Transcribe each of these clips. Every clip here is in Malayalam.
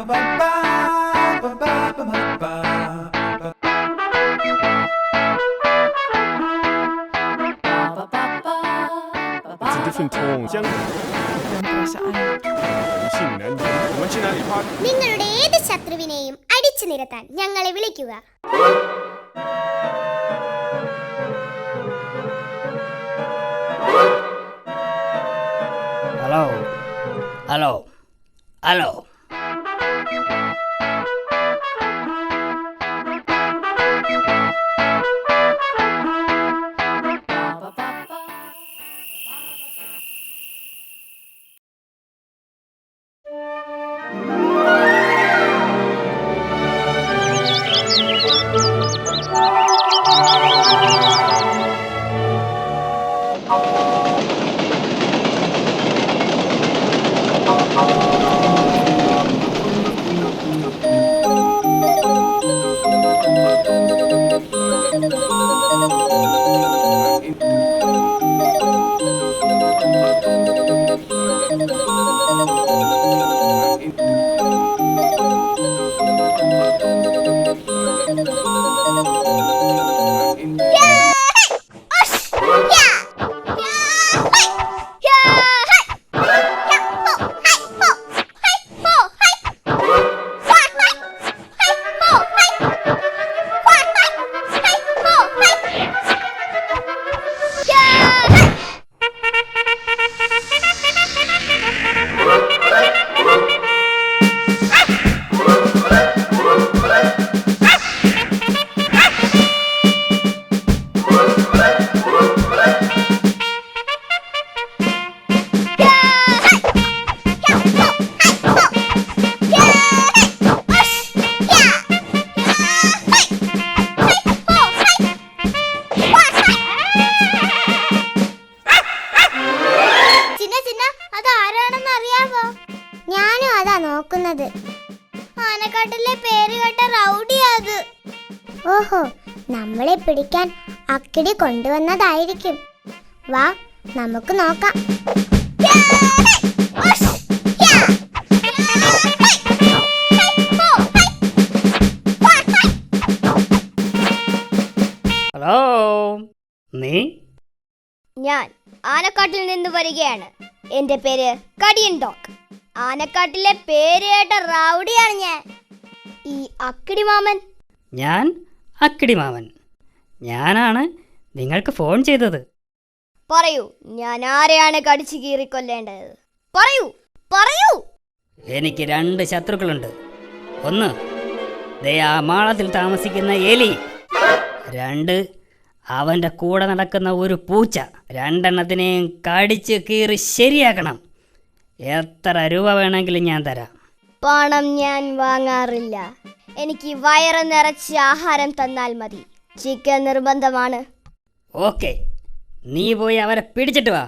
It's a different tone. 人性难言。我们去哪里 party？ നിങ്ങളുടെ ഏത് ശത്രുവിനെയും അടിച്ചു നിരത്താൻ ഞങ്ങളെ വിളിക്കുക. Hello hello hello. ഞാനും അതാ നോക്കുന്നത്. ആനക്കാട്ടിലെ പേര് കേട്ട റൗഡിയാത്. ഓഹോ, നമ്മളെ പിടിക്കാൻ അക്കിടി കൊണ്ടുവന്നതായിരിക്കും. വാ, നമുക്ക് നോക്കാം. ഹലോ, നീ? ഞാൻ ആനക്കാട്ടിൽ നിന്ന് വരികയാണ്. എന്റെ പേര് കടിയൻ ഡോഗ്. ആനക്കാട്ടിലെ പേര് കേട്ട റൗഡിയാണ് ഞാൻ. ഈ അക്കിടി മാമൻ. ഞാൻ അക്കിടി മാമൻ. ഞാനാണ് നിങ്ങൾക്ക് ഫോൺ ചെയ്തത്. പറയൂ, ഞാൻ ആരെയാണ് കടിച്ചു കീറിക്കൊല്ലേണ്ടത്? പറയൂ പറയൂ. എനിക്ക് 2 ശത്രുക്കളുണ്ട്. ഒന്ന്, ദേ ആ മാളത്തിൽ താമസിക്കുന്ന എലി. 2, അവൻ്റെ കൂടെ നടക്കുന്ന ഒരു പൂച്ച. 2 എണ്ണത്തിനെയും കടിച്ച് കീറി ശരിയാക്കണം. എത്ര രൂപ വേണമെങ്കിലും ഞാൻ തരാം. പണം ഞാൻ വാങ്ങാറില്ല. എനിക്ക് വയറ് നിറച്ച് ആഹാരം തന്നാൽ മതി. ചിക്കൻ നിർബന്ധമാണ്. ഓക്കെ, നീ പോയി അവരെ പിടിച്ചിട്ട് വാ.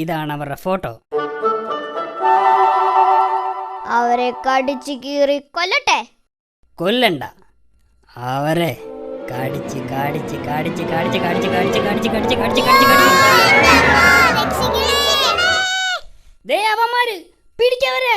ഇതാണ് അവരുടെ ഫോട്ടോ. അവരെ കടിച്ചു കീറി കൊല്ലട്ടെ? കൊല്ലണ്ട, അവരെ കടിച്ച് കടിച്ച് കടിച്ച് കടിച്ച് കടിച്ച് കടിച്ച് കടിച്ച് കടിച്ച് കടിച്ച് കടിച്ച് ദേ അവന്മാര് പിടിക്കവരെ.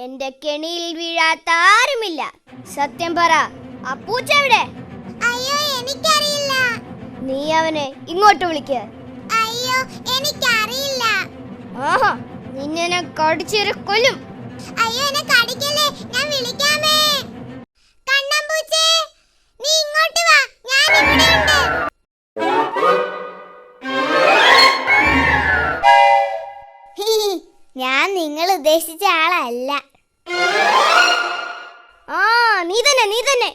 എന്റെ കെണിയിൽ വീഴാത്ത ആരുമില്ല. സത്യം പറ, ആ പൂച്ച എവിടെ? അയ്യോ, എനിക്കറിയില്ല. നീ അവനെ ഇങ്ങോട്ട് വിളിക്ക്. അയ്യോ, എനിക്കറിയില്ല. ആഹാ, നിന്നെ ഞാൻ കടിച്ചേരെ കൊല്ലും. അയ്യോ, എന്നെ കടിക്കല്ലേ, ഞാൻ വിളിക്കാമേ. കണ്ണമ്പൂച്ചേ, നീ ഇങ്ങോട്ട് വാ, ഞാൻ ഇവിടെയുണ്ട്. ഞാൻ നിങ്ങൾ ഉദ്ദേശിച്ച ആളല്ല. ആ, നീ തന്നെ.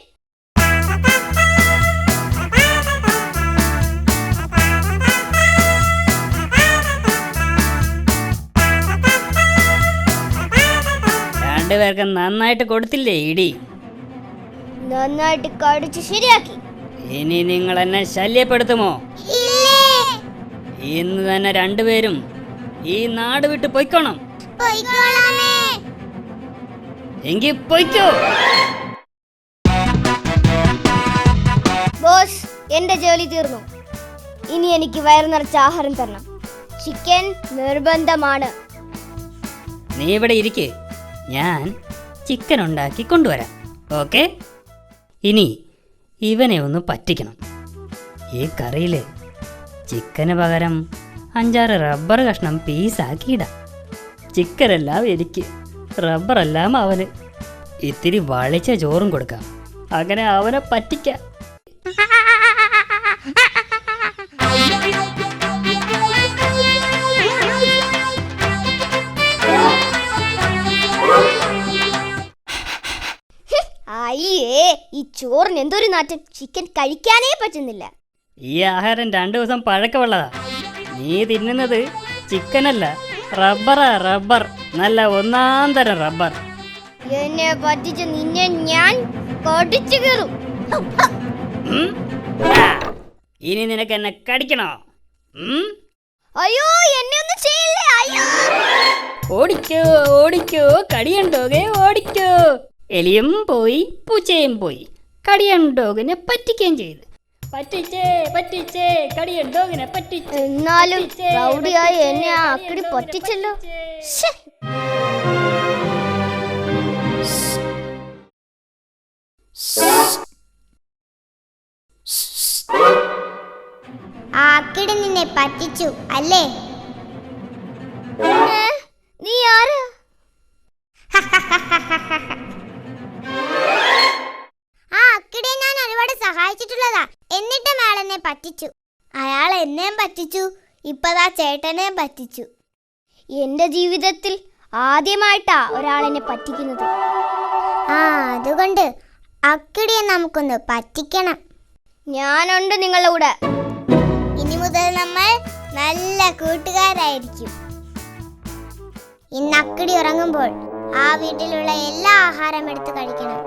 രണ്ടുപേർക്കും നന്നായിട്ട് കൊടുത്തില്ലേ ഇടി? നന്നായിട്ട് കടിച്ച് ശരിയാക്കി. ഇനി നിങ്ങൾ എന്നെ ശല്യപ്പെടുത്തുമോ? ഇന്ന് തന്നെ രണ്ടുപേരും ഈ നാട് വിട്ട് പൊയ്ക്കോണം. എങ്കിൽ പൊയ്ക്കോ. ബോസ്, എന്റെ ജോലി തീർന്നു. ഇനി എനിക്ക് വയറു നിറച്ച ആഹാരം തരണം. ചിക്കൻ നിർബന്ധമാണ്. നീ ഇവിടെ ഇരിക്ക്, ഞാൻ ചിക്കൻ ഉണ്ടാക്കി കൊണ്ടുവരാം. ഓക്കെ? ഇനി ഇവനെ ഒന്ന് പറ്റിക്കണം. ഈ കറിയിൽ ചിക്കന് പകരം 5-6 റബ്ബർ കഷ്ണം പീസാക്കിയിടാം. ചിക്കനെല്ലാം എനിക്ക്, റബ്ബറെല്ലാം അവന്. ഇത്തിരി വളിച്ച ചോറും കൊടുക്കാം. അങ്ങനെ അവനെ പറ്റിക്കാം. അയ്യേ, ഈ ചോറിന് എന്തൊരു നാറ്റം. ചിക്കൻ കഴിക്കാനേ പറ്റുന്നില്ല. ഈ ആഹാരം 2 ദിവസം പഴക്കമുള്ളതാ. നീ തിന്നുന്നത് ചിക്കനല്ല, റബ്ബറാ. റബ്ബർ, നല്ല 1-ാം തരം റബ്ബർ. എന്നെ പറ്റിച്ച് നിന്നെ ഞാൻ കടിച്ചു കീറും. ഇനി നിനക്ക് എന്നെ കടിക്കണോ? അയ്യോ, എന്നെ ഒന്നും ചെയ്യില്ലേ. അയ്യോ, ഓടിക്കോ ഓടിക്കോ, കടിയണ്ടോകെ ഓടിക്കോ. എലിയും പോയി, പൂച്ചയും പോയി, കടിയണ്ടോകിനെ പറ്റിക്കുകയും ചെയ്തു. പറ്റിച്ചേ പറ്റിച്ചേ, കടിയണ്ടോകിനെ പറ്റിച്ചേ. എന്നാലും റൗഡിയായി എന്നെ ആ അക്കിടി പറ്റിച്ചല്ലോ. ആക്കിടി നിന്നെ പറ്റിച്ചു അല്ലേ? നീ ആരാ? ആ അക്കിടിയെ ഞാൻ ഒരുപാട് സഹായിച്ചിട്ടുള്ളതാ. എന്നിട്ടും അയാൾ എന്നെ പറ്റിച്ചു. അയാൾ എന്നെയും പറ്റിച്ചു, ഇപ്പതാ ചേട്ടനെയും പറ്റിച്ചു. എന്റെ ജീവിതത്തിൽ ആദ്യമായിട്ടാ ഒരാളെന്നെ പറ്റിക്കുന്നത്. ആ അതുകൊണ്ട് അക്കിടിയെ നമുക്കൊന്ന് പറ്റിക്കണം. ഞാനുണ്ട് നിങ്ങളുടെ കൂടെ. ഇനി മുതൽ നമ്മൾ നല്ല കൂട്ടുകാരായിരിക്കും. ഇന്ന് അക്കിടി ഉറങ്ങുമ്പോൾ ആ വീട്ടിലുള്ള എല്ലാ ആഹാരം എടുത്ത് കഴിക്കണം.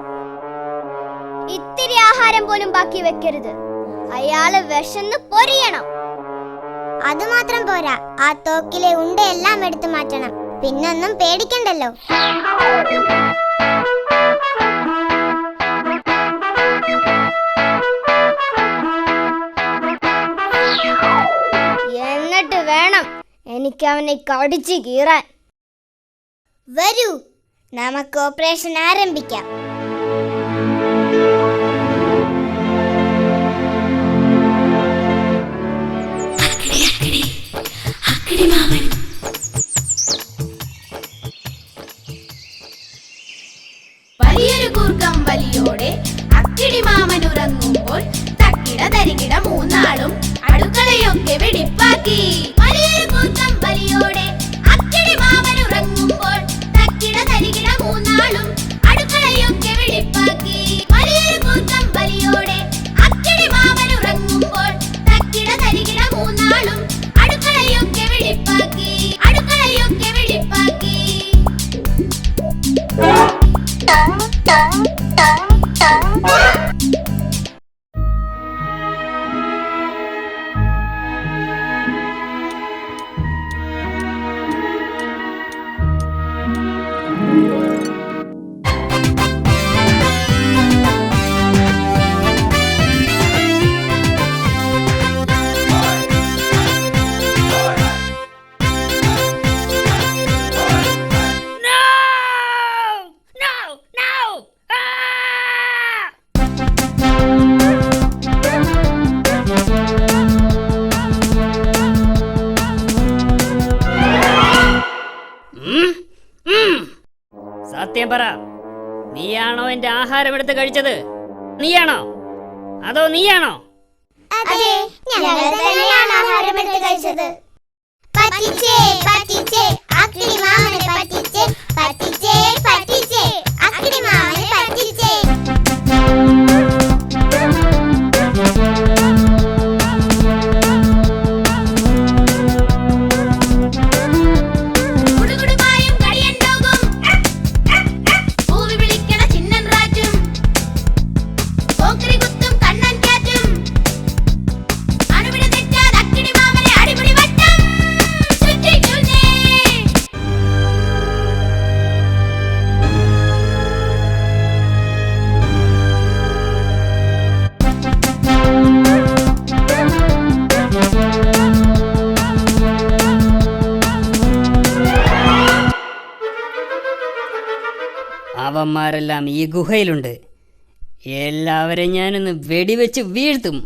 ഇത്തിരി ആഹാരം പോലും ബാക്കി വെക്കരുത്. അയാള് വിശന്ന് പൊരിയണം. അതുമാത്രം പോരാ, ആ തോക്കിലെ ഉണ്ടയെല്ലാം എടുത്തു മാറ്റണം. പിന്നൊന്നും പേടിക്കണ്ടല്ലോ. എന്നിട്ട് വേണം എനിക്ക് അവനെ കടിച്ചു കീറാൻ. വരൂ, നമുക്ക് ഓപ്പറേഷൻ ആരംഭിക്കാം. വലിയൊരു കൂർക്കം വലിയോടെ അക്കിടി മാമൻ ഉറങ്ങുമ്പോൾ തക്കിട തരികിട മൂന്നാളും അടുക്കളയൊക്കെ വെടിപ്പാക്കി. വലിയൊരു കൂർക്കം വലിയോടെ അക്കിടി മാമൻ ഉറങ്ങുമ്പോൾ തക്കിട തരികിട മൂന്നാളും അടുക്കളയൊക്കെ വെടിപ്പാക്കി. വലിയൊരു കൂർക്കം വലിയോടെ അക്കിടി മാമൻ ഉറങ്ങുമ്പോൾ തക്കിട തരികിട മൂന്നാളും അടുക്കളയൊക്കെ വെടിപ്പാക്കി. അടുക്കളയൊക്കെ വെടിപ്പാക്കി. സത്യം പറ, നീയാണോ എന്റെ ആഹാരം എടുത്ത് കഴിച്ചത്? നീയാണോ അതോ നീയാണോ? അതെ, ഞങ്ങൾ തന്നെയാണ് ആഹാരം എടുത്ത് കഴിച്ചത്. പറ്റിച്ചേ പറ്റിച്ചേ, അക്കിടി മാമനെ പറ്റിച്ചേ. പറ്റിച്ചേ പറ്റിച്ചേ, അക്കിടി മാമനെ പറ്റിച്ചേ. കുടുകുടുമായും കടിയണ്ടോകും അവന്മാരെല്ലാം ഈ ഗുഹയിലുണ്ട്. എല്ലാവരെയും ഞാനൊന്ന് വെടിവെച്ച് വീഴ്ത്തും.